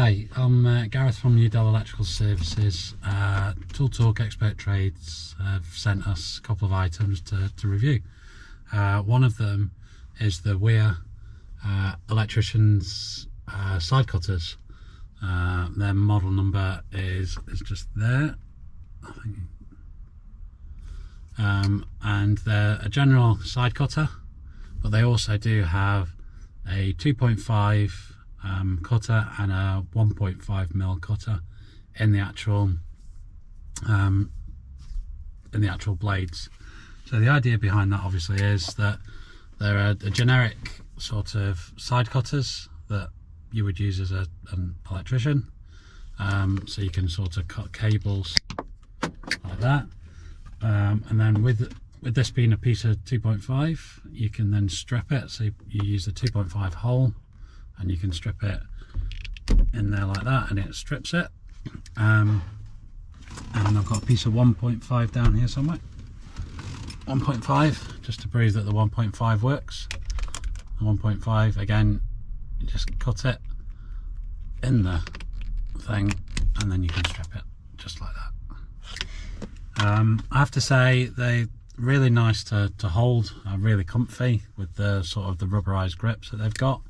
Hi, I'm Gareth from UDELL Electrical Services. Tool Talk Expert Trades have sent us a couple of items to review. One of them is the Wiha electricians side cutters. Their model number is just there, I think. And they're a general side cutter, but they also do have a 2.5 cutter and a 1.5mm cutter in the actual blades. So the idea behind that obviously is that they're a generic sort of side cutters that you would use as an electrician. So you can sort of cut cables like that, and then with this being a piece of 2.5, you can then strip it. So you use the 2.5 hole and you can strip it in there like that, and it strips it. And I've got a piece of 1.5 down here somewhere. 1.5, just to prove that the 1.5 works. The 1.5, again, you just cut it in the thing and then you can strip it just like that. I have to say they're really nice to hold, really comfy with the sort of the rubberized grips that they've got.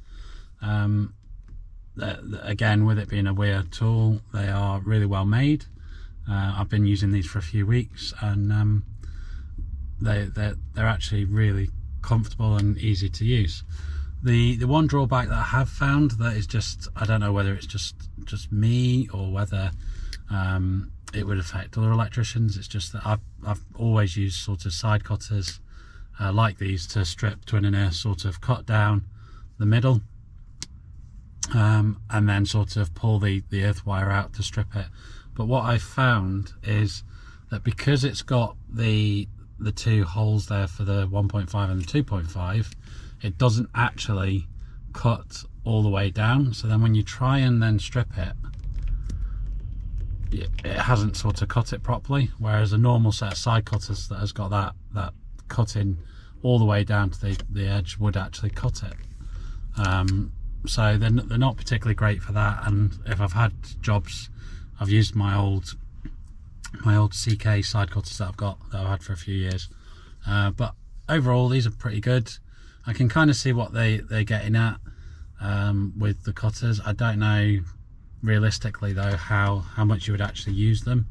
Again, with it being a Wiha tool, they are really well made. I've been using these for a few weeks, and they're actually really comfortable and easy to use. The one drawback that I have found that is just, I don't know whether it's just me or whether it would affect other electricians. It's just that I've always used sort of side cutters like these to strip twin and air, sort of cut down the middle, and then sort of pull the earth wire out to strip it. But what I've found is that because it's got the two holes there for the 1.5 and the 2.5, it doesn't actually cut all the way down. So then when you try and then strip it, it hasn't sort of cut it properly, whereas a normal set of side cutters that has got that cutting all the way down to the edge would actually cut it. So they're not particularly great for that. And if I've had jobs, I've used my old CK side cutters that I've had for a few years, but overall these are pretty good. I can kind of see what they're getting at with the cutters. I don't know realistically though how much you would actually use them.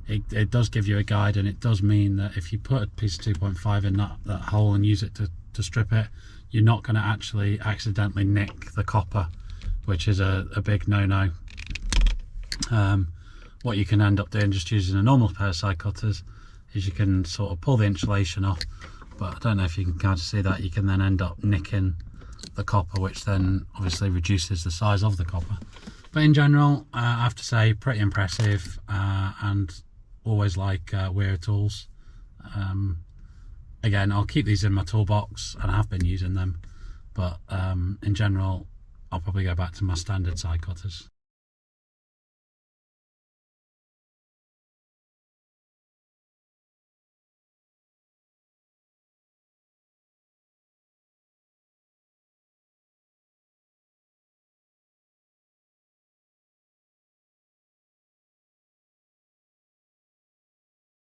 It does give you a guide, and it does mean that if you put a piece of 2.5 in that hole and use it to strip it, you're not going to actually accidentally nick the copper, which is a big no-no. What you can end up doing just using a normal pair of side cutters is you can sort of pull the insulation off, but I don't know if you can kind of see that, you can then end up nicking the copper, which then obviously reduces the size of the copper. But in general, I have to say, pretty impressive, and always like Wiha tools. Again, I'll keep these in my toolbox, and I have been using them, but in general I'll probably go back to my standard side cutters.